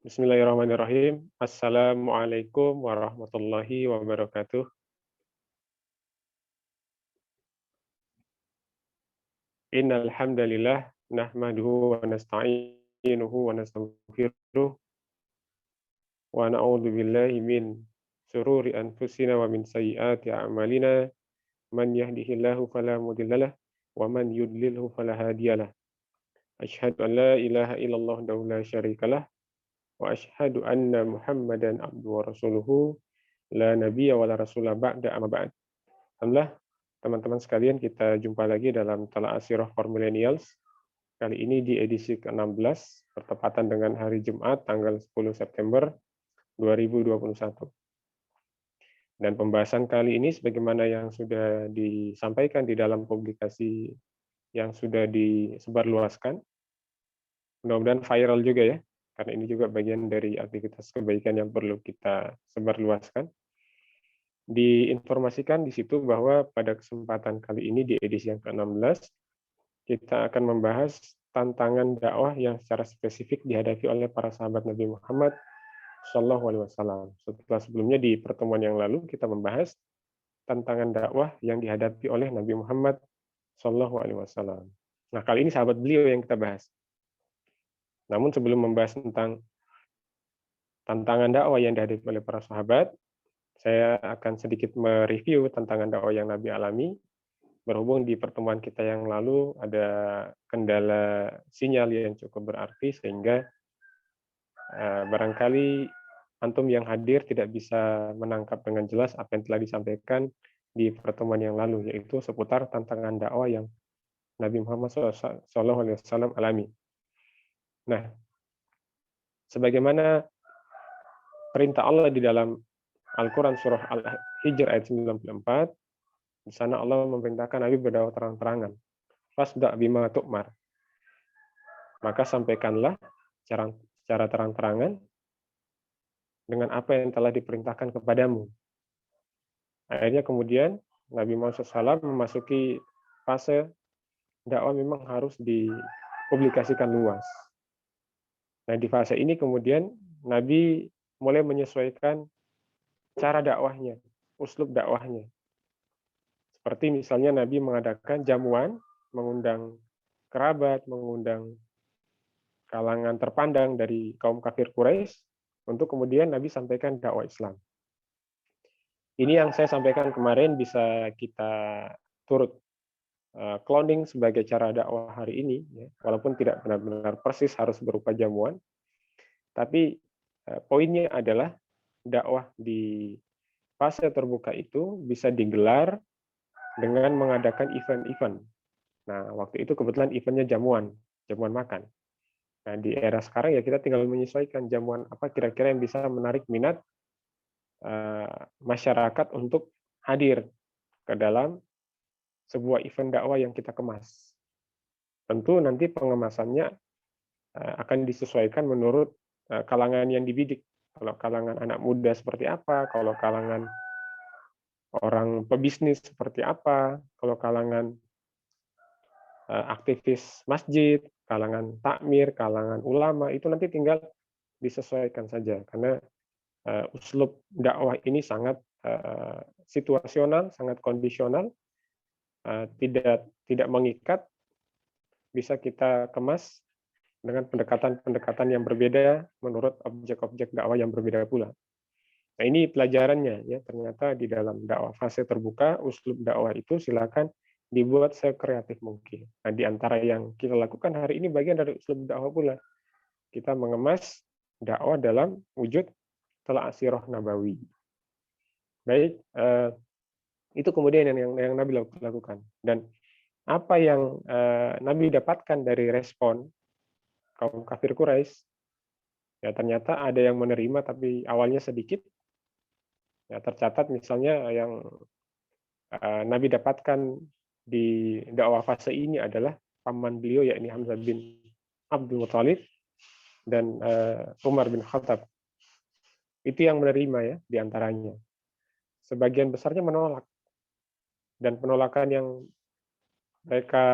Bismillahirrahmanirrahim. Assalamualaikum warahmatullahi wabarakatuh. Innal hamdalillah nahmaduhu wa nasta'inuhu wa nastaghfiruh wa na'udzu billahi min syururi anfusina wa min sayyiati a'malina. Man yahdihillahu fala mudhillalah wa man yudlilhu fala hadiyalah. Asyhadu an la ilaha illallah wahdahu la syarikalah wa asyhadu anna Muhammadan abduhu wa rasuluhu la nabiyya wa la rasula ba'da amma ba'd. Alhamdulillah, teman-teman sekalian, kita jumpa lagi dalam Tala'as Sirah for Millennials. Kali ini di edisi ke-16, bertepatan dengan hari Jumat, tanggal 10 September 2021. Dan pembahasan kali ini, sebagaimana yang sudah disampaikan di dalam publikasi yang sudah disebarluaskan, mudah-mudahan viral juga ya, karena ini juga bagian dari aktivitas kebaikan yang perlu kita sebarluaskan. Diinformasikan di situ bahwa pada kesempatan kali ini di edisi yang ke-16 kita akan membahas tantangan dakwah yang secara spesifik dihadapi oleh para sahabat Nabi Muhammad SAW. Setelah sebelumnya di pertemuan yang lalu kita membahas tantangan dakwah yang dihadapi oleh Nabi Muhammad SAW. Nah, kali ini sahabat beliau yang kita bahas. Namun sebelum membahas tentang tantangan dakwah yang dihadapi oleh para sahabat, saya akan sedikit mereview tantangan dakwah yang Nabi alami. Berhubung di pertemuan kita yang lalu ada kendala sinyal yang cukup berarti, sehingga barangkali antum yang hadir tidak bisa menangkap dengan jelas apa yang telah disampaikan di pertemuan yang lalu, yaitu seputar tantangan dakwah yang Nabi Muhammad SAW alami. Nah, sebagaimana perintah Allah di dalam Al-Quran surah Al-Hijr ayat 94, di sana Allah memerintahkan Nabi berdakwah terang-terangan. Fasda' bima tu'mar. Maka sampaikanlah secara terang-terangan dengan apa yang telah diperintahkan kepadamu. Akhirnya kemudian Nabi Muhammad SAW memasuki fase dakwah memang harus dipublikasikan luas. Nah, di fase ini kemudian Nabi mulai menyesuaikan cara dakwahnya, uslub dakwahnya. Seperti misalnya Nabi mengadakan jamuan, mengundang kerabat, mengundang kalangan terpandang dari kaum kafir Quraisy, untuk kemudian Nabi sampaikan dakwah Islam. Ini yang saya sampaikan kemarin, bisa kita turut cloning sebagai cara dakwah hari ini, ya, walaupun tidak benar-benar persis harus berupa jamuan, tapi poinnya adalah dakwah di fase terbuka itu bisa digelar dengan mengadakan event-event. Nah, waktu itu kebetulan eventnya jamuan makan. Nah, di era sekarang ya kita tinggal menyesuaikan jamuan apa kira-kira yang bisa menarik minat masyarakat untuk hadir ke dalam sebuah event dakwah yang kita kemas. Tentu nanti pengemasannya akan disesuaikan menurut kalangan yang dibidik. Kalau kalangan anak muda seperti apa, kalau kalangan orang pebisnis seperti apa, kalau kalangan aktivis masjid, kalangan takmir, kalangan ulama, itu nanti tinggal disesuaikan saja, karena uslub dakwah ini sangat situasional, sangat kondisional, tidak mengikat, bisa kita kemas dengan pendekatan-pendekatan yang berbeda menurut objek-objek dakwah yang berbeda pula. Nah, ini pelajarannya ya, ternyata di dalam dakwah fase terbuka, uslub dakwah itu silakan dibuat sekreatif mungkin. Nah, di antara yang kita lakukan hari ini bagian dari uslub dakwah pula. Kita mengemas dakwah dalam wujud Tala'as Sirah Nabawi. Baik, itu kemudian yang Nabi lakukan. Dan apa yang Nabi dapatkan dari respon kaum kafir Quraisy, ya ternyata ada yang menerima tapi awalnya sedikit. Ya, tercatat misalnya yang Nabi dapatkan di dakwah fase ini adalah paman beliau, yakni Hamzah bin Abdul Muthalib dan Umar bin Khattab. Itu yang menerima ya di antaranya. Sebagian besarnya menolak. Dan penolakan yang mereka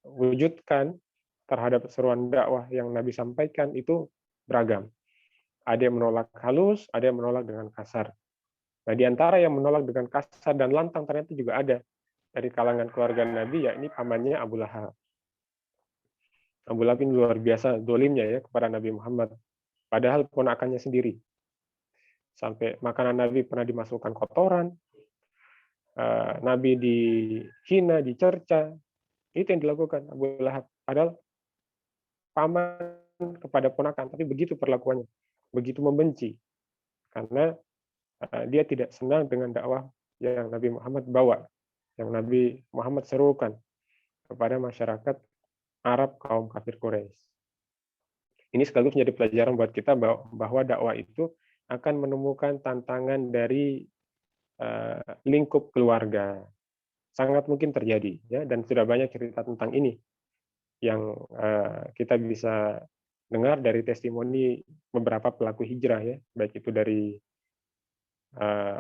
wujudkan terhadap seruan dakwah yang Nabi sampaikan itu beragam. Ada yang menolak halus, ada yang menolak dengan kasar. Nah, di antara yang menolak dengan kasar dan lantang ternyata juga ada dari kalangan keluarga Nabi, yakni pamannya Abu Lahab. Abu Lahab ini luar biasa dolimnya ya kepada Nabi Muhammad. Padahal ponakannya sendiri. Sampai makanan Nabi pernah dimasukkan kotoran, Nabi dihina, dicerca. Itu yang dilakukan Abu Lahab. Padahal paman kepada ponakan, tapi begitu perlakuannya. Begitu membenci. Karena dia tidak senang dengan dakwah yang Nabi Muhammad bawa, yang Nabi Muhammad serukan kepada masyarakat Arab kaum kafir Quraisy. Ini sekaligus menjadi pelajaran buat kita bahwa dakwah itu akan menemukan tantangan dari lingkup keluarga. Sangat mungkin terjadi, ya, dan sudah banyak cerita tentang ini yang kita bisa dengar dari testimoni beberapa pelaku hijrah, ya, baik itu dari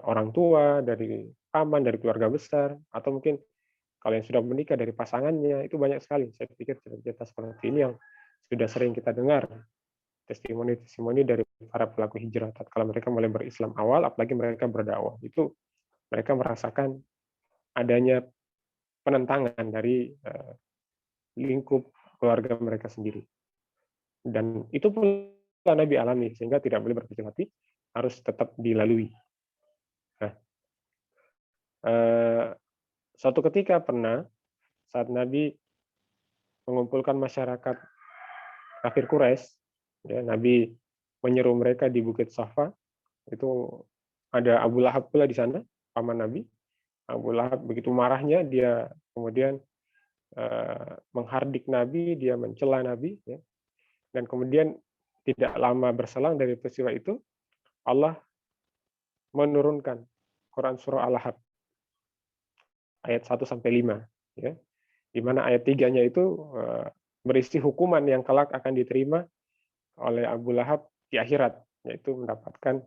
orang tua, dari paman, dari keluarga besar, atau mungkin kalau yang sudah menikah dari pasangannya, itu banyak sekali. Saya pikir cerita-cerita seperti ini yang sudah sering kita dengar, testimoni-testimoni dari para pelaku hijrah tatkala mereka mulai berislam awal, apalagi mereka berdakwah. Itu mereka merasakan adanya penentangan dari lingkup keluarga mereka sendiri. Dan itu pun Nabi alami, sehingga tidak boleh berkecil hati, harus tetap dilalui. Nah, suatu ketika pernah saat Nabi mengumpulkan masyarakat kafir Quraisy, ya, Nabi menyeru mereka di Bukit Safa. Itu ada Abu Lahab pula di sana, paman Nabi. Abu Lahab begitu marahnya, dia kemudian menghardik Nabi, dia mencela Nabi, ya. Dan kemudian tidak lama berselang dari peristiwa itu, Allah menurunkan Quran surah Al-Lahab ayat 1-5, ya. Di mana ayat 3-nya itu berisi hukuman yang kelak akan diterima oleh Abu Lahab di akhirat, yaitu mendapatkan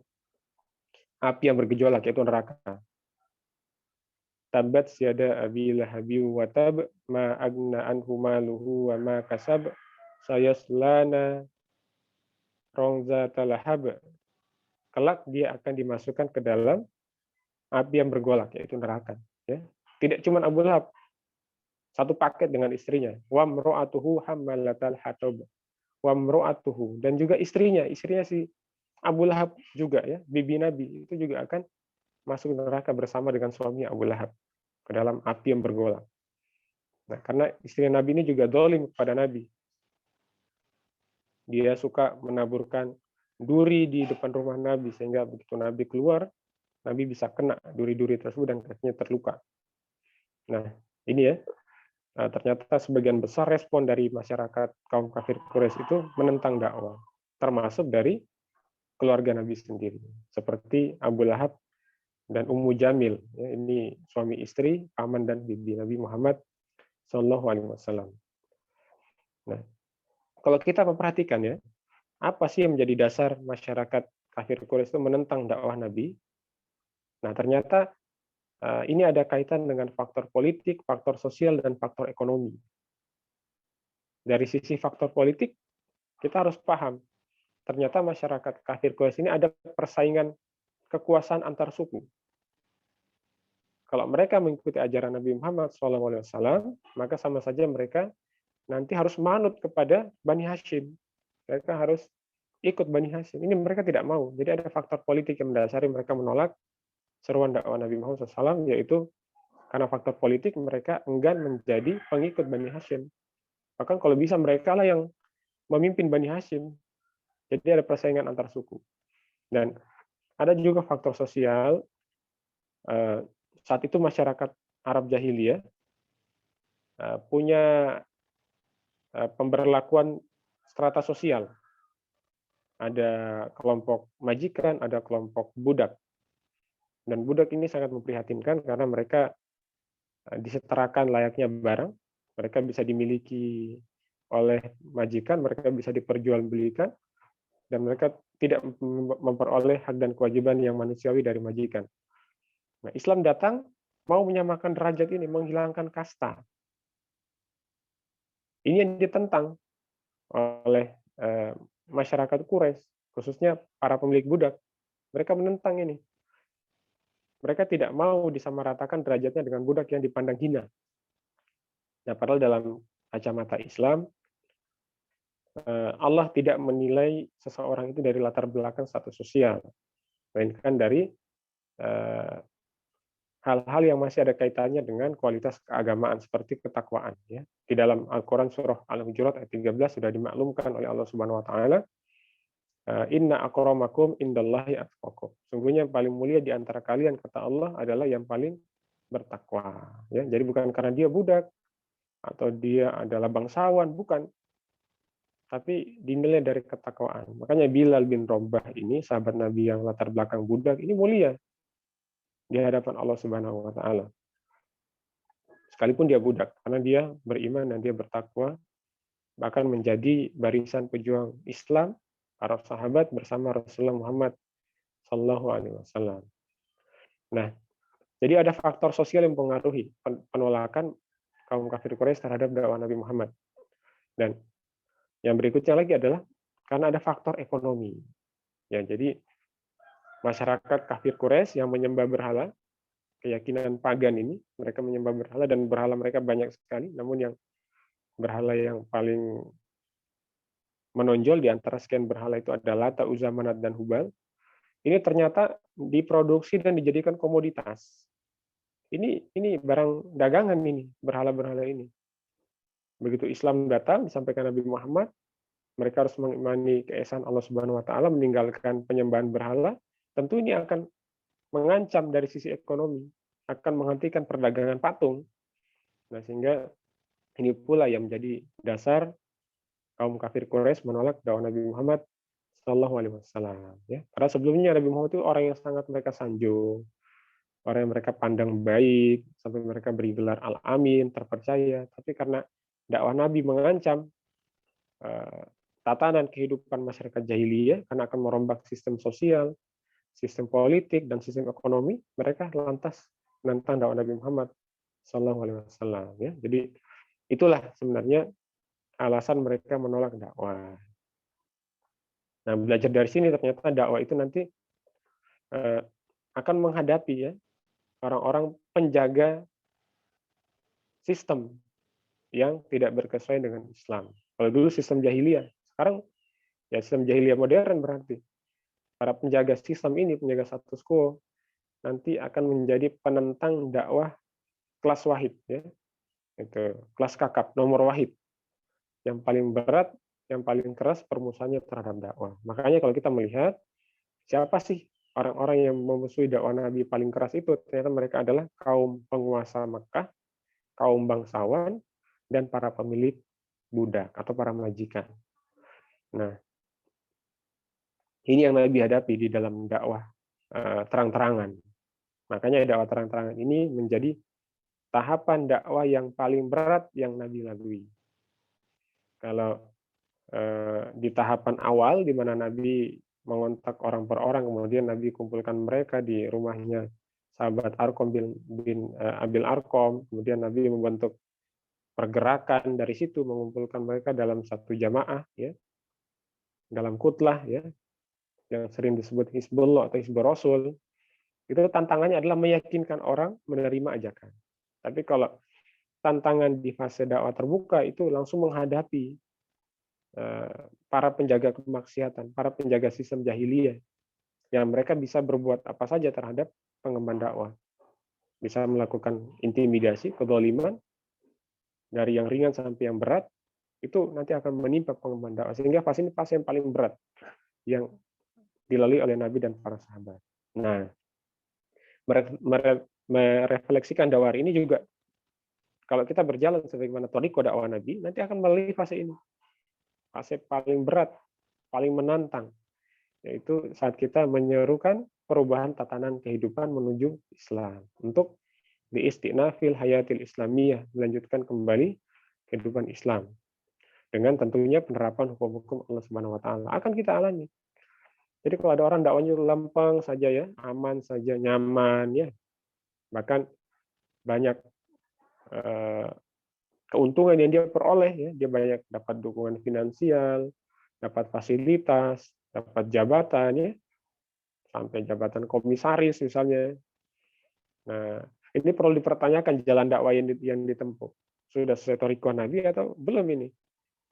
api yang bergejolak, yaitu neraka. Tabat yada abi lahabi wa tab ma agna anhu maluhu wa ma kasab sayaslana rongzata lahab. Kelak dia akan dimasukkan ke dalam api yang bergolak, yaitu neraka. Ya. Tidak cuma Abu Lahab, satu paket dengan istrinya. Wa mro'atuhu hammalatal hatab. Wa mro'atuhu, dan juga istrinya si Abu Lahab juga, ya, bibi Nabi, itu juga akan masuk neraka bersama dengan suami Abu Lahab ke dalam api yang bergolak. Nah, karena istri Nabi ini juga dolim kepada Nabi. Dia suka menaburkan duri di depan rumah Nabi, sehingga begitu Nabi keluar, Nabi bisa kena duri-duri tersebut dan kakinya terluka. Nah, ini ya, ternyata sebagian besar respon dari masyarakat kaum kafir Quraisy itu menentang dakwah, termasuk dari keluarga Nabi sendiri, seperti Abu Lahab dan Ummu Jamil. Ya, ini suami istri, paman dan bibi Nabi Muhammad SAW. Nah, kalau kita memperhatikan ya, apa sih yang menjadi dasar masyarakat kafir Quraisy itu menentang dakwah Nabi? Nah, ternyata ini ada kaitan dengan faktor politik, faktor sosial, dan faktor ekonomi. Dari sisi faktor politik, kita harus paham, ternyata masyarakat kafir Quraisy ini ada persaingan kekuasaan antar suku. Kalau mereka mengikuti ajaran Nabi Muhammad SAW, maka sama saja mereka nanti harus manut kepada Bani Hashim. Mereka harus ikut Bani Hashim. Ini mereka tidak mau. Jadi ada faktor politik yang mendasari mereka menolak seruan dakwah Nabi Muhammad SAW, yaitu karena faktor politik mereka enggan menjadi pengikut Bani Hashim. Bahkan kalau bisa mereka lah yang memimpin Bani Hashim. Jadi ada persaingan antar suku. Dan ada juga faktor sosial. Saat itu masyarakat Arab Jahiliyah punya pemberlakuan strata sosial. Ada kelompok majikan, ada kelompok budak. Dan budak ini sangat memprihatinkan karena mereka disetarakan layaknya barang, mereka bisa dimiliki oleh majikan, mereka bisa diperjualbelikan, dan mereka tidak memperoleh hak dan kewajiban yang manusiawi dari majikan. Nah, Islam datang mau menyamakan derajat ini, menghilangkan kasta. Ini yang ditentang oleh masyarakat Quraisy, khususnya para pemilik budak, mereka menentang ini. Mereka tidak mau disamaratakan derajatnya dengan budak yang dipandang hina. Nah, padahal dalam kacamata Islam, Allah tidak menilai seseorang itu dari latar belakang status sosial, melainkan dari hal-hal yang masih ada kaitannya dengan kualitas keagamaan seperti ketakwaan. Ya. Di dalam Al-Quran surah Al-Hujurat ayat 13 sudah dimaklumkan oleh Allah Subhanahu Wa Taala, Inna akramakum indallahi atqakum. Sungguhnya yang paling mulia di antara kalian, kata Allah, adalah yang paling bertakwa. Ya, jadi bukan karena dia budak atau dia adalah bangsawan, bukan. Tapi dinilai dari ketakwaan. Makanya Bilal bin Rabah ini, sahabat Nabi yang latar belakang budak, ini mulia di hadapan Allah Subhanahu Wa Taala. Sekalipun dia budak, karena dia beriman dan dia bertakwa, bahkan menjadi barisan pejuang Islam, para sahabat bersama Rasulullah Muhammad Sallallahu Alaihi Wasallam. Nah, jadi ada faktor sosial yang mempengaruhi penolakan kaum kafir Quraisy terhadap dakwah Nabi Muhammad. Dan yang berikutnya lagi adalah karena ada faktor ekonomi. Ya, jadi masyarakat kafir Quraisy yang menyembah berhala, keyakinan pagan ini, mereka menyembah berhala dan berhala mereka banyak sekali, namun yang berhala yang paling menonjol di antara sekian berhala itu adalah Lata, Uzza, Manat, dan Hubal. Ini ternyata diproduksi dan dijadikan komoditas. Ini barang dagangan ini, berhala-berhala ini. Begitu Islam datang, disampaikan Nabi Muhammad, mereka harus mengimani keesaan Allah Subhanahu Wa Taala, meninggalkan penyembahan berhala. Tentu ini akan mengancam dari sisi ekonomi, akan menghentikan perdagangan patung. Nah, sehingga ini pula yang menjadi dasar kaum kafir Quraisy menolak dakwah Nabi Muhammad Shallallahu Alaihi Wasallam. Ya, karena sebelumnya Nabi Muhammad itu orang yang sangat mereka sanjung, orang yang mereka pandang baik, sampai mereka beri gelar Al-Amin, terpercaya. Tapi karena dakwah Nabi mengancam tatanan kehidupan masyarakat jahiliyah, karena akan merombak sistem sosial, sistem politik, dan sistem ekonomi, mereka lantas menentang dakwah Nabi Muhammad Shallallahu Alaihi Wasallam. Ya, jadi itulah sebenarnya alasan mereka menolak dakwah. Nah, belajar dari sini ternyata dakwah itu nanti akan menghadapi ya orang-orang penjaga sistem yang tidak berkesesuaian dengan Islam. Kalau dulu sistem jahiliyah, sekarang ya sistem jahiliyah modern berarti. Para penjaga sistem ini, penjaga status quo, nanti akan menjadi penentang dakwah kelas wahid, ya. Itu kelas kakap, nomor wahid. Yang paling berat, yang paling keras permusuhannya terhadap dakwah. Makanya kalau kita melihat siapa sih orang-orang yang memusuhi dakwah Nabi paling keras itu, ternyata mereka adalah kaum penguasa Mekah, kaum bangsawan, dan para pemilik budak atau para majikan. Nah, ini yang Nabi hadapi di dalam dakwah terang-terangan. Makanya dakwah terang-terangan ini menjadi tahapan dakwah yang paling berat yang Nabi lalui. Kalau di tahapan awal di mana Nabi mengontak orang per orang, kemudian Nabi kumpulkan mereka di rumahnya sahabat Arkom bin Abil Arkom, kemudian Nabi membentuk pergerakan dari situ, mengumpulkan mereka dalam satu jamaah, ya, dalam kutlah, ya, yang sering disebut Hizbullah atau Hizbul Rasul. Itu tantangannya adalah meyakinkan orang menerima ajakan. Tapi kalau tantangan di fase dakwah terbuka itu langsung menghadapi para penjaga kemaksiatan, para penjaga sistem jahiliyah, yang mereka bisa berbuat apa saja terhadap pengemban dakwah. Bisa melakukan intimidasi, kezaliman, dari yang ringan sampai yang berat, itu nanti akan menimpa pengemban dakwah. Sehingga fase ini fase yang paling berat yang dilalui oleh Nabi dan para sahabat. Nah, merefleksikan dakwah ini juga, kalau kita berjalan sebagaimana thariqah dakwah Nabi, nanti akan melalui fase ini. Fase paling berat, paling menantang, yaitu saat kita menyerukan perubahan tatanan kehidupan menuju Islam untuk diistinafil hayatil islamiyah, melanjutkan kembali kehidupan Islam dengan tentunya penerapan hukum-hukum Allah Subhanahu Wa Taala akan kita alami. Jadi kalau ada orang dakwanya lempeng saja, ya, aman saja, nyaman, ya, bahkan banyak keuntungan yang dia peroleh, ya, dia banyak dapat dukungan finansial, dapat fasilitas, dapat jabatan ya, sampai jabatan komisaris misalnya. Nah, ini perlu dipertanyakan jalan dakwah yang ditempuh. Sudah sesuai thariqah Nabi atau belum ini?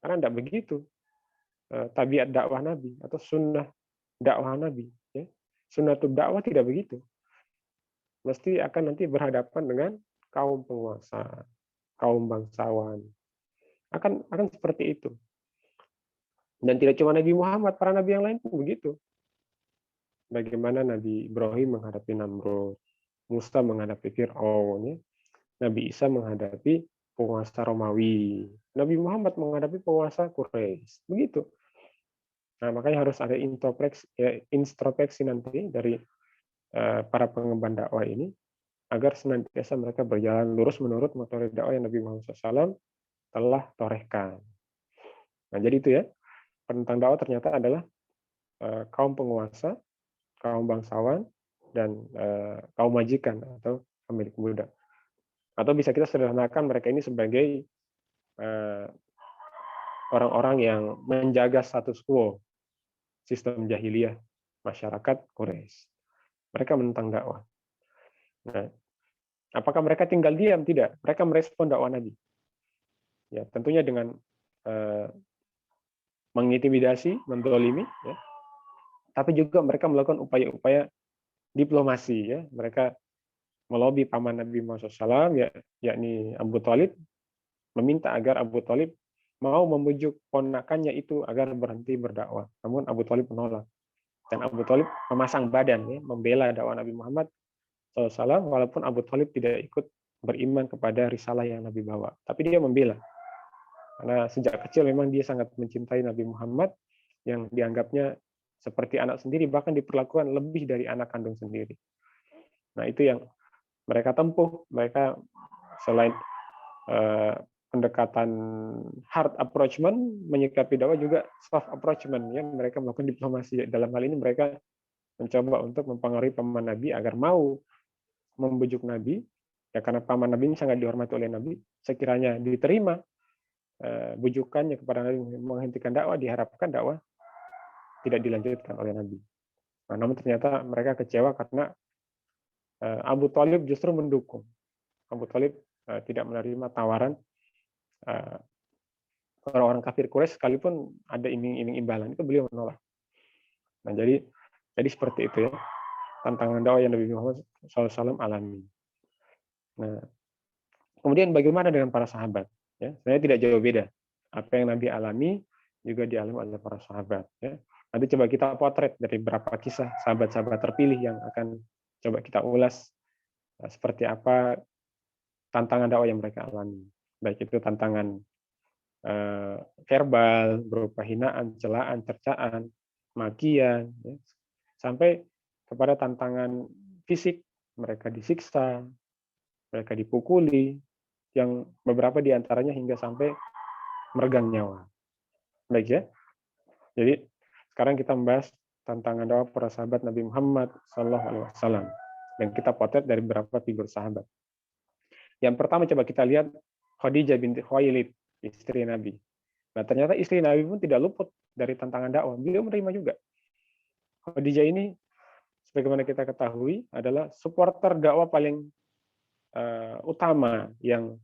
Karena tidak begitu tabiat dakwah Nabi atau sunnah dakwah Nabi. Ya. Sunnatul dakwah tidak begitu. Mesti akan nanti berhadapan dengan kaum penguasa, kaum bangsawan. Akan seperti itu. Dan tidak cuma Nabi Muhammad, para nabi yang lain pun begitu. Bagaimana Nabi Ibrahim menghadapi Namrud, Musa menghadapi Fir'aun, ya. Nabi Isa menghadapi penguasa Romawi, Nabi Muhammad menghadapi penguasa Quraisy. Begitu. Nah, makanya harus ada introspeksi nanti dari para pengemban dakwah ini agar senantiasa mereka berjalan lurus menurut metode dakwah yang Nabi Muhammad SAW telah torehkan. Nah, jadi itu ya, penentang dakwah ternyata adalah kaum penguasa, kaum bangsawan, dan kaum majikan atau pemilik budak. Atau bisa kita sederhanakan mereka ini sebagai orang-orang yang menjaga status quo sistem jahiliyah masyarakat Quraisy. Mereka menentang dakwah. Nah, apakah mereka tinggal diam? Tidak. Mereka merespon dakwah Nabi. Ya, tentunya dengan mengintimidasi, mendolimi, ya. Tapi juga mereka melakukan upaya-upaya diplomasi. Ya. Mereka melobi paman Nabi Muhammad SAW, yakni Abu Thalib, meminta agar Abu Thalib mau membujuk ponakannya itu agar berhenti berdakwah. Namun Abu Thalib menolak. Dan Abu Thalib memasang badan, ya, membela dakwah Nabi Muhammad SAW, walaupun Abu Thalib tidak ikut beriman kepada risalah yang Nabi bawa. Tapi dia membela. Karena sejak kecil memang dia sangat mencintai Nabi Muhammad, yang dianggapnya seperti anak sendiri, bahkan diperlakukan lebih dari anak kandung sendiri. Nah, itu yang mereka tempuh. Mereka selain pendekatan hard approachment menyikapi dakwah, juga soft approachment, ya. Mereka melakukan diplomasi. Dalam hal ini mereka mencoba untuk mempengaruhi paman Nabi agar mau membujuk Nabi, ya, karena paman Nabi ini sangat dihormati oleh Nabi. Sekiranya diterima bujukannya kepada Nabi menghentikan dakwah, diharapkan dakwah tidak dilanjutkan oleh Nabi. Nah, namun ternyata mereka kecewa karena Abu Thalib justru mendukung. Abu Thalib tidak menerima tawaran orang-orang kafir Quraisy, sekalipun ada iming-iming imbalan, itu beliau menolak. Nah, jadi seperti itu ya, tantangan dakwah yang Nabi Muhammad SAW alami. Nah, kemudian bagaimana dengan para sahabat? Ya, sebenarnya tidak jauh beda. Apa yang Nabi alami juga dialami oleh para sahabat. Ya. Nanti coba kita potret dari beberapa kisah sahabat-sahabat terpilih yang akan coba kita ulas seperti apa tantangan dakwah yang mereka alami. Baik itu tantangan verbal, berupa hinaan, celaan, cercaan, makian, ya, sampai kepada tantangan fisik, mereka disiksa, mereka dipukuli, yang beberapa diantaranya hingga sampai meregang nyawa. Baik ya. Jadi sekarang kita membahas tantangan dakwah para sahabat Nabi Muhammad SAW, dan kita potret dari beberapa figur sahabat. Yang pertama coba kita lihat Khadijah binti Khuwailid, istri Nabi. Nah, ternyata istri Nabi pun tidak luput dari tantangan dakwah. Beliau menerima juga. Khadijah ini, sebagaimana kita ketahui, adalah supporter dakwah paling utama yang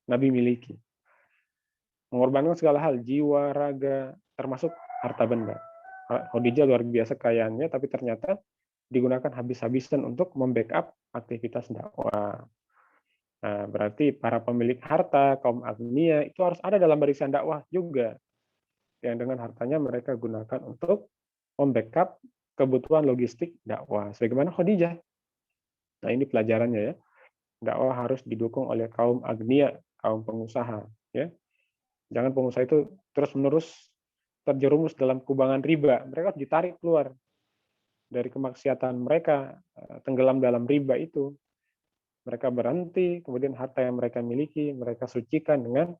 Nabi miliki. Mengorbankan segala hal, jiwa, raga, termasuk harta benda. Khadijah luar biasa kayaannya, tapi ternyata digunakan habis-habisan untuk membackup aktivitas dakwah. Nah, berarti para pemilik harta, kaum agnia, itu harus ada dalam barisan dakwah juga. Yang dengan hartanya mereka gunakan untuk membackup kebutuhan logistik dakwah. Sebagaimana Khadijah. Nah, ini pelajarannya ya. Dakwah harus didukung oleh kaum agnia, kaum pengusaha. Ya. Jangan pengusaha itu terus-menerus terjerumus dalam kubangan riba. Mereka harus ditarik keluar dari kemaksiatan mereka, tenggelam dalam riba itu. Mereka berhenti, kemudian harta yang mereka miliki, mereka sucikan dengan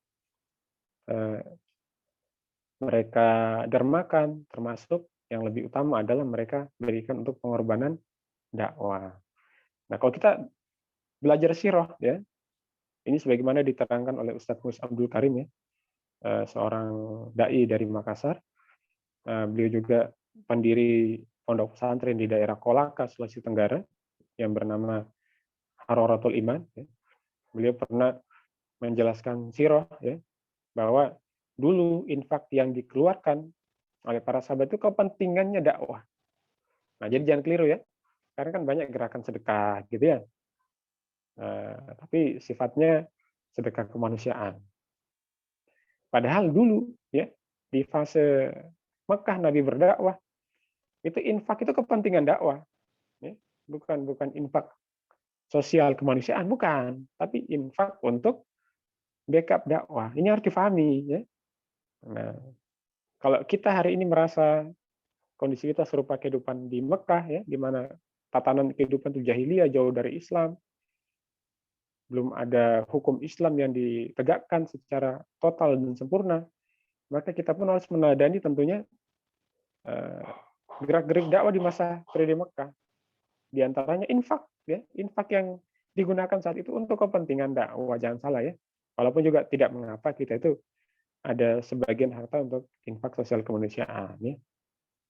mereka dermakan, termasuk yang lebih utama adalah mereka berikan untuk pengorbanan dakwah. Nah, kalau kita belajar sirah, ya, ini sebagaimana diterangkan oleh Ustadz Mus Abdul Karim, ya, seorang dai dari Makassar. Beliau juga pendiri pondok pesantren di daerah Kolaka, Sulawesi Tenggara, yang bernama Hararatul Iman. Ya. Beliau pernah menjelaskan sirah, ya, bahwa dulu infak yang dikeluarkan oleh para sahabat itu kepentingannya dakwah. Nah, jadi jangan keliru ya, karena kan banyak gerakan sedekah gitu ya, tapi sifatnya sedekah kemanusiaan. Padahal dulu ya, di fase Mekah Nabi berdakwah, itu infak itu kepentingan dakwah, ya. Bukan infak sosial kemanusiaan, bukan, tapi infak untuk backup dakwah. Ini harus difahami ya. Nah, kalau kita hari ini merasa kondisi kita serupa kehidupan di Mekah ya, di mana tatanan kehidupan itu jahiliyah, jauh dari Islam, belum ada hukum Islam yang ditegakkan secara total dan sempurna, maka kita pun harus meneladani tentunya gerak-gerik dakwah di masa periode Mekah. Di antaranya infak, ya, infak yang digunakan saat itu untuk kepentingan dakwah, jangan salah ya. Walaupun juga tidak mengapa kita itu ada sebagian harta untuk infak sosial kemanusiaan, ya.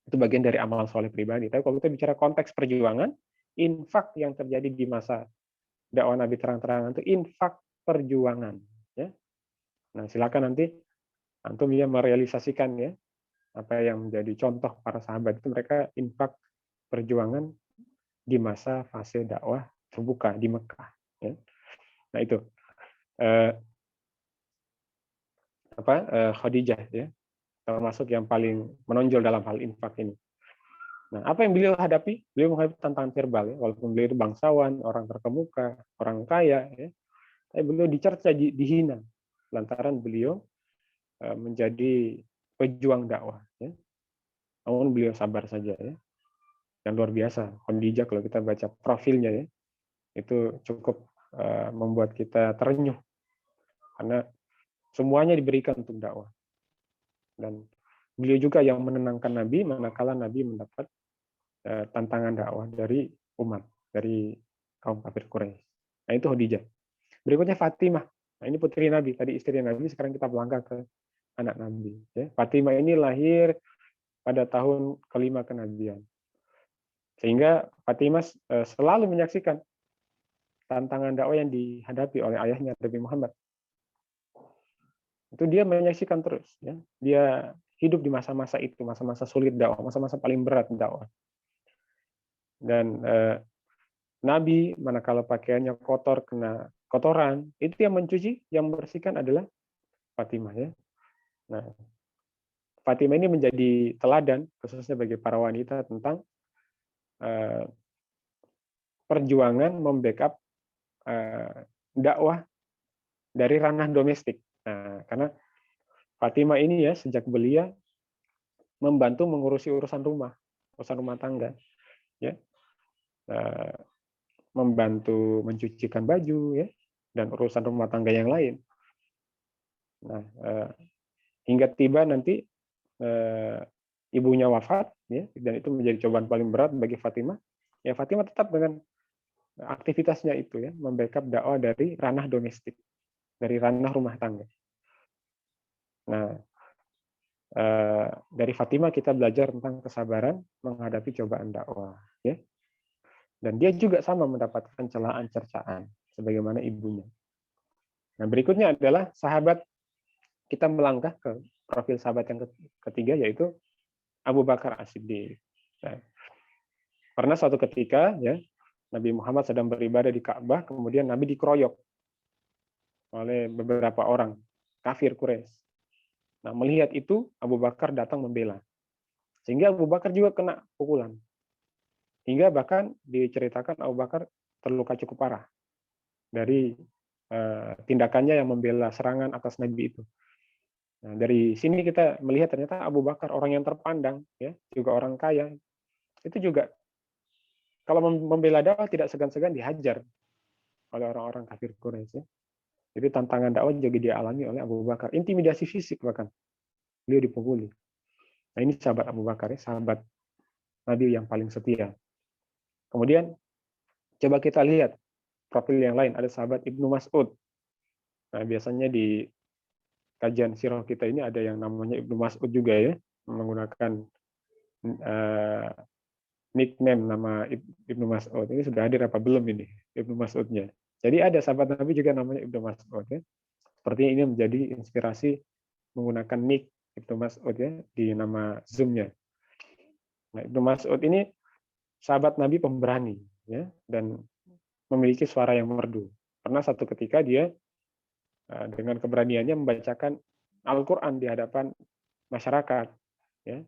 Itu bagian dari amal soleh pribadi. Tapi kalau kita bicara konteks perjuangan, infak yang terjadi di masa dakwah Nabi terang-terangan itu infak perjuangan, ya. Nah, silakan nanti antum ya merealisasikan ya apa yang menjadi contoh para sahabat itu, mereka infak perjuangan di masa fase dakwah terbuka di Mekah. Ya. Nah itu Khadijah ya, termasuk yang paling menonjol dalam hal infak ini. Nah, apa yang beliau hadapi? Beliau menghadapi tantangan verbal, ya. Walaupun beliau itu bangsawan, orang terkemuka, orang kaya, ya. Tapi beliau dicerca, dihina, lantaran beliau menjadi pejuang dakwah. Ya. Namun beliau sabar saja, ya. Yang luar biasa, Khadijah kalau kita baca profilnya, ya, itu cukup membuat kita terenyuh, karena semuanya diberikan untuk dakwah. Dan beliau juga yang menenangkan Nabi manakala Nabi mendapat tantangan dakwah dari umat, dari kaum kafir Quraisy. Nah, itu Khadijah. Berikutnya Fatimah. Nah, ini putri Nabi, tadi istri Nabi, sekarang kita melangkah ke anak Nabi. Ya. Fatimah ini lahir pada tahun kelima kenabian. Sehingga Fatimah selalu menyaksikan tantangan dakwah yang dihadapi oleh ayahnya Nabi Muhammad. Itu dia menyaksikan terus. Ya. Dia hidup di masa-masa itu, masa-masa sulit dakwah, masa-masa paling berat dakwah. Dan Nabi, manakala pakaiannya kotor, kena kotoran, itu yang mencuci, yang membersihkan adalah Fatimah. Ya. Nah, Fatimah ini menjadi teladan, khususnya bagi para wanita, tentang perjuangan membackup dakwah dari ranah domestik. Nah, karena Fatimah ini ya sejak belia membantu mengurusi urusan rumah tangga, ya, membantu mencucikan baju, ya, dan urusan rumah tangga yang lain. Nah, hingga tiba nanti ibunya wafat, ya, dan itu menjadi cobaan paling berat bagi Fatimah. Ya, Fatimah tetap dengan aktivitasnya itu ya, membackup dakwah dari ranah domestik, dari ranah rumah tangga. Nah, dari Fatimah kita belajar tentang kesabaran menghadapi cobaan dakwah, ya. Dan dia juga sama mendapatkan celaan cercaan sebagaimana ibunya. Nah, berikutnya adalah sahabat, kita melangkah ke profil sahabat yang ketiga, yaitu Abu Bakar As-Siddiq. Nah, pernah suatu ketika ya Nabi Muhammad sedang beribadah di Ka'bah, kemudian Nabi dikeroyok oleh beberapa orang kafir Quraisy. Nah, melihat itu Abu Bakar datang membela. Sehingga Abu Bakar juga kena pukulan. Hingga bahkan diceritakan Abu Bakar terluka cukup parah dari tindakannya yang membela serangan atas Nabi itu. Nah, dari sini kita melihat ternyata Abu Bakar orang yang terpandang, ya, juga orang kaya, itu juga kalau membela dakwah tidak segan-segan dihajar oleh orang-orang kafir Quraisy. Ya. Jadi tantangan dakwah juga dialami oleh Abu Bakar. Intimidasi fisik bahkan. Beliau dipukuli. Nah, ini sahabat Abu Bakar, ya, sahabat Nabi yang paling setia. Kemudian coba kita lihat profil yang lain. Ada sahabat Ibnu Mas'ud. Nah, biasanya di kajian sirah kita ini ada yang namanya Ibnu Mas'ud juga ya, menggunakan eh, nickname nama Ibnu Mas'ud ini sudah hadir apa belum ini Ibnu Mas'udnya. Jadi ada sahabat Nabi juga namanya Ibnu Mas'ud ya. Sepertinya ini menjadi inspirasi menggunakan nick Ibnu Mas'ud ya di nama Zoom-nya. Nah, Ibnu Mas'ud ini sahabat Nabi pemberani ya dan memiliki suara yang merdu. Pernah satu ketika dia dengan keberaniannya membacakan Al-Qur'an di hadapan masyarakat ya.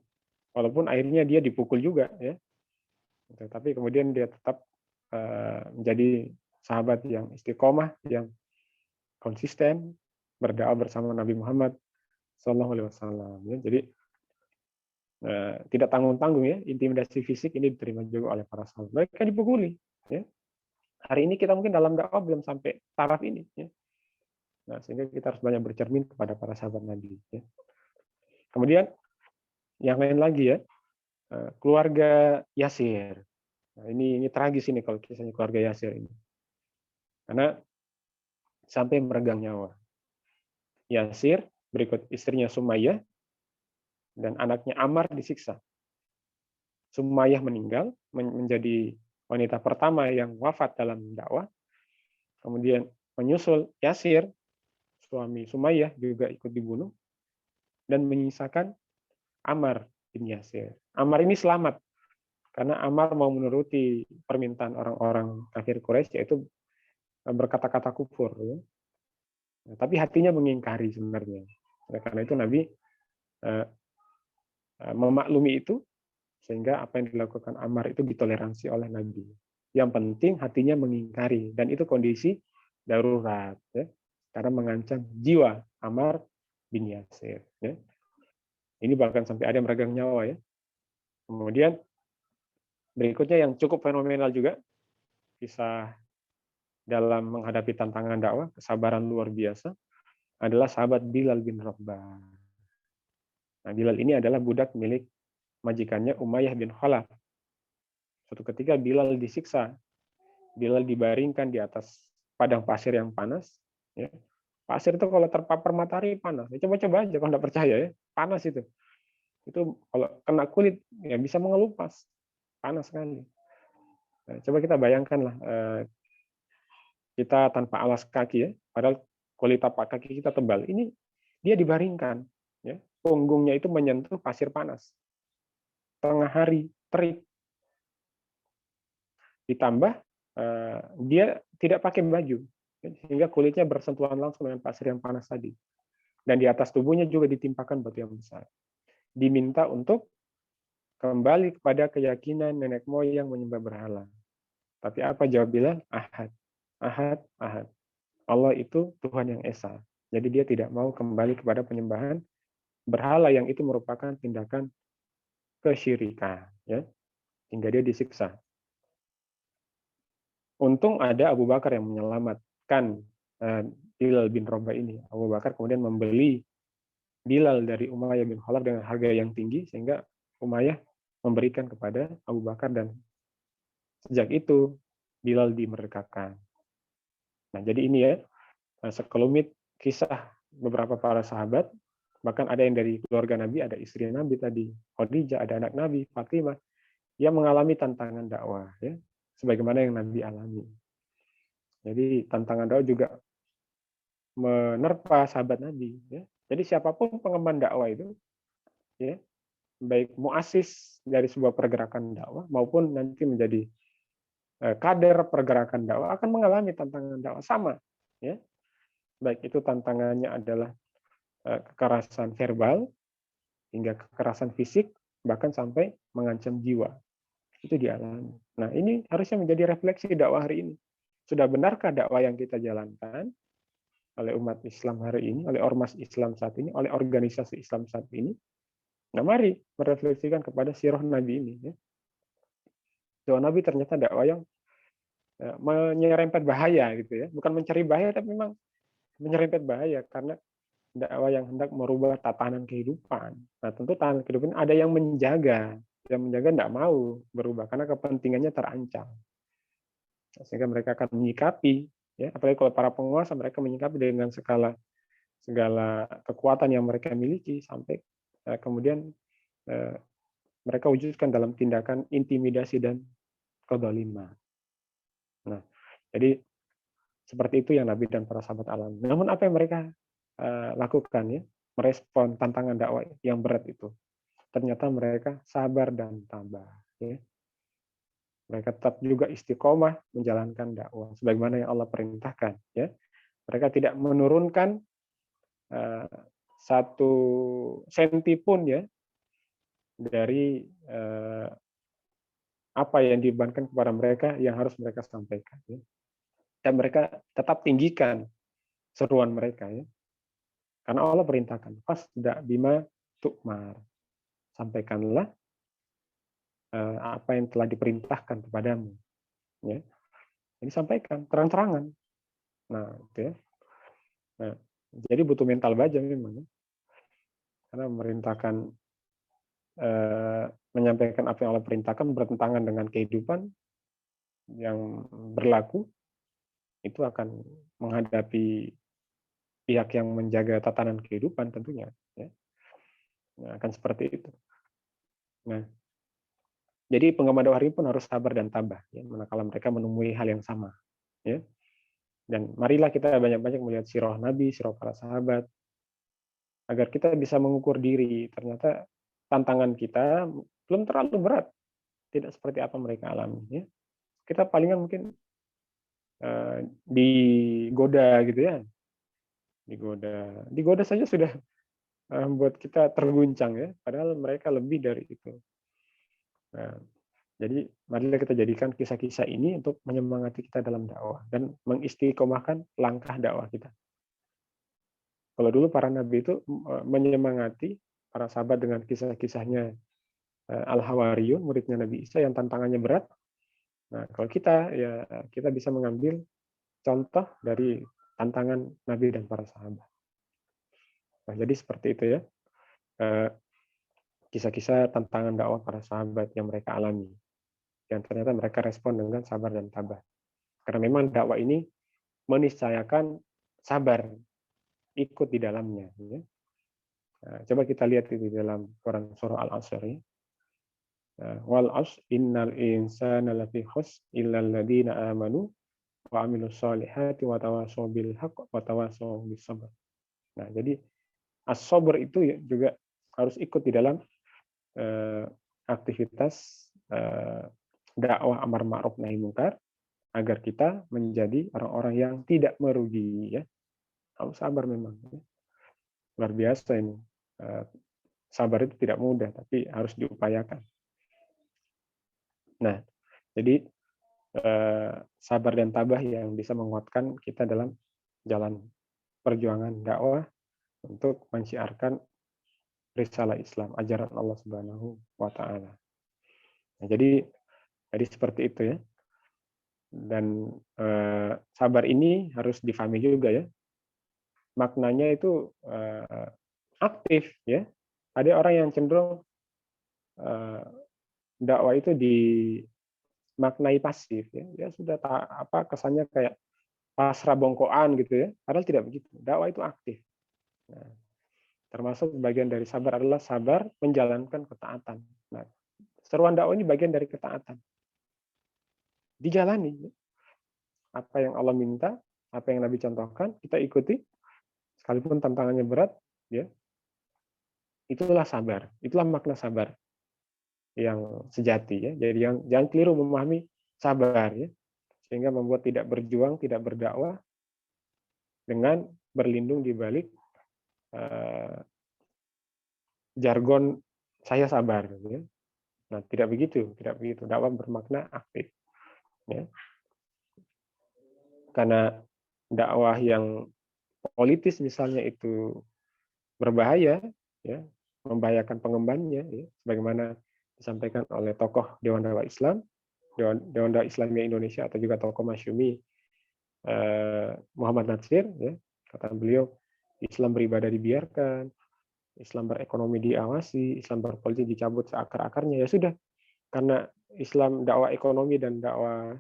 Walaupun akhirnya dia dipukul juga ya. Tapi kemudian dia tetap menjadi sahabat yang istiqomah, yang konsisten berdakwah bersama Nabi Muhammad SAW. Ya, jadi tidak tanggung-tanggung ya, intimidasi fisik ini diterima juga oleh para sahabat. Mereka dipukuli. Ya. Hari ini kita mungkin dalam dakwah belum sampai taraf ini. Ya. Nah, sehingga kita harus banyak bercermin kepada para sahabat Nabi. Ya. Kemudian yang lain lagi ya, keluarga Yasir. Nah, ini tragis ini kalau kisahnya keluarga Yasir ini. Karena sampai meregang nyawa. Yasir, berikut istrinya Sumayyah, dan anaknya Ammar disiksa. Sumayyah meninggal, menjadi wanita pertama yang wafat dalam dakwah. Kemudian menyusul Yasir, suami Sumayyah juga ikut dibunuh, dan menyisakan Ammar bin Yasir. Ammar ini selamat, karena Ammar mau menuruti permintaan orang-orang kafir Quraisy, yaitu berkata-kata kufur. Ya. Nah, tapi hatinya mengingkari sebenarnya. Karena itu Nabi memaklumi itu, sehingga apa yang dilakukan Ammar itu ditoleransi oleh Nabi. Yang penting hatinya mengingkari, dan itu kondisi darurat, ya, karena mengancam jiwa Ammar bin Yasir. Ya. Ini bahkan sampai ada yang meregang nyawa. Ya. Kemudian berikutnya yang cukup fenomenal juga, kisah dalam menghadapi tantangan dakwah, kesabaran luar biasa, adalah sahabat Bilal bin Rabah. Nah, Bilal ini adalah budak milik majikannya Umayyah bin Khalaf. Suatu ketika Bilal disiksa, Bilal dibaringkan di atas padang pasir yang panas. Ya. Pasir itu kalau terpapar matahari panas. Ya, coba-coba aja kalau nggak percaya ya, panas itu. Itu kalau kena kulit ya bisa mengelupas, panas sekali. Nah, coba kita bayangkanlah kita tanpa alas kaki ya, padahal kulit tapak kaki kita tebal. Ini dia dibaringkan, ya, punggungnya itu menyentuh pasir panas. Tengah hari terik. Ditambah dia tidak pakai baju, sehingga kulitnya bersentuhan langsung dengan pasir yang panas tadi. Dan di atas tubuhnya juga ditimpakan batu yang besar. Diminta untuk kembali kepada keyakinan nenek moyang menyembah berhala. Tapi apa jawab Bilal? Ahad. Ahad, ahad. Allah itu Tuhan yang esa. Jadi dia tidak mau kembali kepada penyembahan berhala yang itu merupakan tindakan kesyirikan. Ya. Hingga dia disiksa. Untung ada Abu Bakar yang menyelamatkan Bilal bin Rabah ini. Abu Bakar kemudian membeli Bilal dari Umayyah bin Khalaf dengan harga yang tinggi, sehingga Umayyah memberikan kepada Abu Bakar, dan sejak itu Bilal dimerdekakan. Nah, jadi ini ya sekelumit kisah beberapa para sahabat, bahkan ada yang dari keluarga Nabi, ada istri Nabi tadi, Khadijah, ada anak Nabi, Fatimah, yang mengalami tantangan dakwah, ya, sebagaimana yang Nabi alami. Jadi tantangan dakwah juga menerpa sahabat Nabi. Ya. Jadi siapapun pengemban dakwah itu, ya, baik muasis dari sebuah pergerakan dakwah maupun nanti menjadi kader pergerakan dakwah akan mengalami tantangan dakwah sama. Ya. Baik itu tantangannya adalah kekerasan verbal hingga kekerasan fisik, bahkan sampai mengancam jiwa. Itu dialami. Nah, ini harusnya menjadi refleksi dakwah hari ini. Sudah benarkah dakwah yang kita jalankan oleh umat Islam hari ini, oleh ormas Islam saat ini, oleh organisasi Islam saat ini? Nah, mari merefleksikan kepada sirah Nabi ini. Ya. Doa Nabi ternyata dakwah yang menyerempet bahaya, gitu ya. Bukan mencari bahaya, tapi memang menyerempet bahaya karena dakwah yang hendak merubah tatanan kehidupan. Nah, tentu tatanan kehidupan ada yang menjaga tidak mau berubah karena kepentingannya terancam. Sehingga mereka akan menyikapi, ya, apalagi kalau para penguasa, mereka menyikapi dengan segala kekuatan yang mereka miliki sampai kemudian mereka wujudkan dalam tindakan intimidasi dan kezaliman. Nah, jadi seperti itu yang Nabi dan para sahabat alami. Namun apa yang mereka lakukan ya, merespon tantangan dakwah yang berat itu. Ternyata mereka sabar dan tabah. Ya. Mereka tetap juga istiqomah menjalankan dakwah sebagaimana yang Allah perintahkan. Ya. Mereka tidak menurunkan satu senti pun ya dari apa yang dibebankan kepada mereka yang harus mereka sampaikan. Ya. Dan mereka tetap tinggikan seruan mereka. Ya. Karena Allah perintahkan, fasda bima tu'mar. Sampaikanlah apa yang telah diperintahkan kepadamu. Ya. Ini sampaikan terang-terangan. Nah, itu ya. Nah, jadi butuh mental baja memang. Ya. Karena memerintahkan menyampaikan apa yang Allah perintahkan bertentangan dengan kehidupan yang berlaku, itu akan menghadapi pihak yang menjaga tatanan kehidupan tentunya. Ya. Nah, akan seperti itu. Nah, jadi penggemar dakwah ini pun harus sabar dan tabah, ya, manakala mereka menemui hal yang sama. Ya. Dan marilah kita banyak-banyak melihat sirah Nabi, sirah para sahabat, agar kita bisa mengukur diri. Ternyata tantangan kita belum terlalu berat, tidak seperti apa mereka alami. Ya. Kita palingan mungkin digoda gitu ya, digoda saja sudah membuat kita terguncang ya, padahal mereka lebih dari itu. Nah, jadi marilah kita jadikan kisah-kisah ini untuk menyemangati kita dalam dakwah dan mengistiqomahkan langkah dakwah kita. Kalau dulu para nabi itu menyemangati para sahabat dengan kisah-kisahnya Al-Hawariyun, muridnya Nabi Isa yang tantangannya berat. Nah, kalau kita ya kita bisa mengambil contoh dari tantangan Nabi dan para sahabat. Nah, jadi seperti itu ya. Kisah-kisah tantangan dakwah para sahabat yang mereka alami. Dan ternyata mereka respon dengan sabar dan tabah. Karena memang dakwah ini meniscayakan sabar, ikut di dalamnya. Ya. Nah, coba kita lihat di dalam Quran surah Al-Asr. Ya. Wal asr innal insana lafi khusr illal ladzina amanu wa amilus solihati wa tawassaw bil haqq wa tawassaw bis sabr. Nah, jadi as-sabr itu juga harus ikut di dalam aktivitas dakwah amar ma'ruf nahi munkar agar kita menjadi orang-orang yang tidak merugi ya. Harus sabar memang. Ya. Luar biasa ini. Sabar itu tidak mudah tapi harus diupayakan. Nah, jadi sabar dan tabah yang bisa menguatkan kita dalam jalan perjuangan dakwah untuk mensiarkan risalah Islam, ajaran Allah Subhanahu wa taala. Nah, jadi seperti itu ya. Dan sabar ini harus difahami juga ya. Maknanya itu aktif ya. Ada orang yang cenderung dakwah itu dimaknai pasif ya. Ya sudah kesannya kayak pasrah bongkoan gitu ya. Padahal tidak begitu. Dakwah itu aktif. Nah, termasuk bagian dari sabar adalah sabar menjalankan ketaatan. Nah, seruan dakwah ini bagian dari ketaatan. Dijalani. Apa yang Allah minta, apa yang Nabi contohkan, kita ikuti, sekalipun tantangannya berat, ya. Itulah sabar. Itulah makna sabar yang sejati ya. Jadi jangan keliru memahami sabar ya. Sehingga membuat tidak berjuang, tidak berdakwah dengan berlindung di balik jargon saya sabar ya. Nah, tidak begitu. Dakwah bermakna aktif. Ya. Karena dakwah yang politis misalnya itu berbahaya, ya, membahayakan pengembannya, ya, sebagaimana disampaikan oleh tokoh Dewan Dakwah Islam, Dewan Dakwah Islamiyah Indonesia atau juga tokoh Masyumi Muhammad Natsir, ya, kata beliau, Islam beribadah dibiarkan, Islam berekonomi diawasi, Islam berpolitik dicabut seakar-akarnya, ya sudah, karena Islam dakwah ekonomi dan dakwah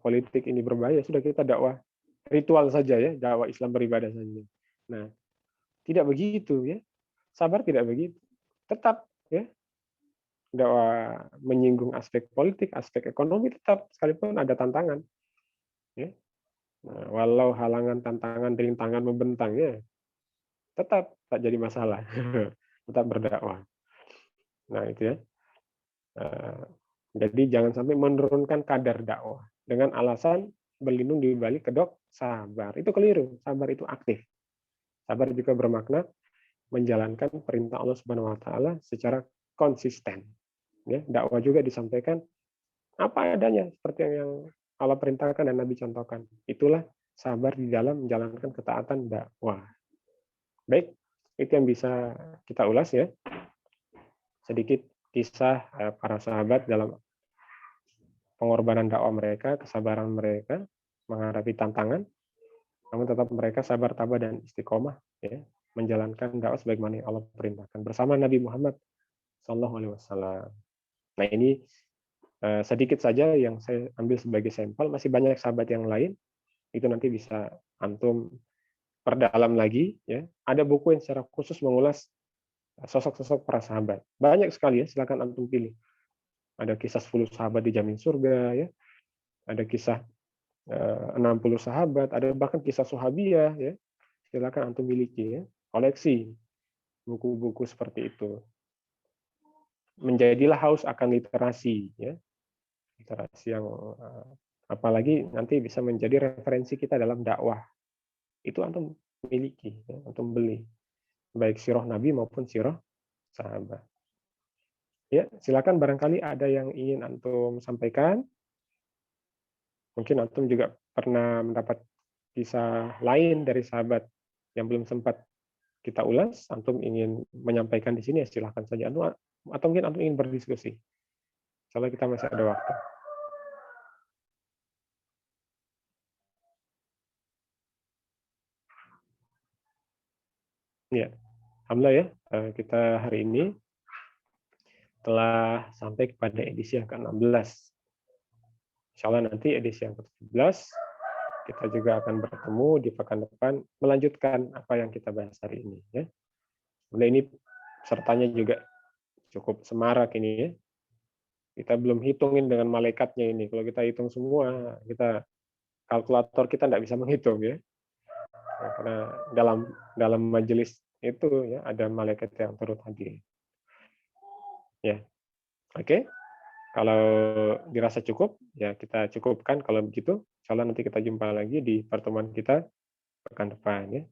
politik ini berbahaya, sudah kita dakwah ritual saja ya, dakwah Islam beribadah saja. Nah, tidak begitu ya. Sabar tidak begitu. Tetap ya. dakwah menyinggung aspek politik, aspek ekonomi, tetap sekalipun ada tantangan. Ya. Nah, walau halangan, tantangan, rintangan membentang, ya, tetap tak jadi masalah. Tetap berdakwah. Nah, itu ya. Jadi jangan sampai menurunkan kadar dakwah dengan alasan berlindung di balik kedok sabar. Itu keliru. Sabar itu aktif. Sabar juga bermakna menjalankan perintah Allah Subhanahu wa taala secara konsisten. Ya, dakwah juga disampaikan apa adanya seperti yang Allah perintahkan dan Nabi contohkan. Itulah sabar di dalam menjalankan ketaatan dakwah. Baik, itu yang bisa kita ulas ya. Sedikit kisah para sahabat dalam pengorbanan dakwah mereka, kesabaran mereka menghadapi tantangan, namun tetap mereka sabar, tabah, dan istiqomah ya, menjalankan dakwah sebagaimana yang Allah perintahkan bersama Nabi Muhammad SAW. Nah, ini sedikit saja yang saya ambil sebagai sampel. Masih banyak sahabat yang lain, itu nanti bisa antum perdalam lagi ya. Ada buku yang secara khusus mengulas sosok-sosok para sahabat. Banyak sekali ya, silakan antum pilih. Ada kisah 10 sahabat dijamin surga ya. Ada kisah 60 sahabat, ada bahkan kisah sahabiah ya. Silakan antum miliki ya. Koleksi buku-buku seperti itu. Menjadilah haus akan literasi ya. Literasi yang apalagi nanti bisa menjadi referensi kita dalam dakwah. Itu antum miliki, ya, antum beli. Baik sirah Nabi maupun sirah sahabat. Ya, silakan barangkali ada yang ingin antum sampaikan. Mungkin antum juga pernah mendapat kisah lain dari sahabat yang belum sempat kita ulas. Antum ingin menyampaikan di sini, ya silakan saja. Atau mungkin antum ingin berdiskusi. Soalnya kita masih ada waktu. Ya, alhamdulillah ya, kita hari ini telah sampai kepada edisi yang ke-16. Insya Allah nanti edisi yang ke-17 kita juga akan bertemu di pekan depan melanjutkan apa yang kita bahas hari ini. Ya. Mulai ini sertanya juga cukup semarak ini ya. Kita belum hitungin dengan malaikatnya ini. Kalau kita hitung semua, kalkulator kita tidak bisa menghitung ya. Karena dalam majelis itu ya ada malaikat yang turut hadir. Ya, oke. Kalau dirasa cukup, ya kita cukupkan. Kalau begitu, insya Allah nanti kita jumpa lagi di pertemuan kita pekan depan. Ya.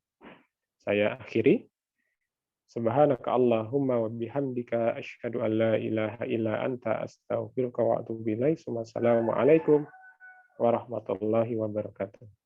Saya akhiri. Subhanaka Allahumma wa bihamdika asyhadu an la ilaha illa anta astaghfiruka wa atubu ilaik. Wassalamualaikum warahmatullahi wabarakatuh.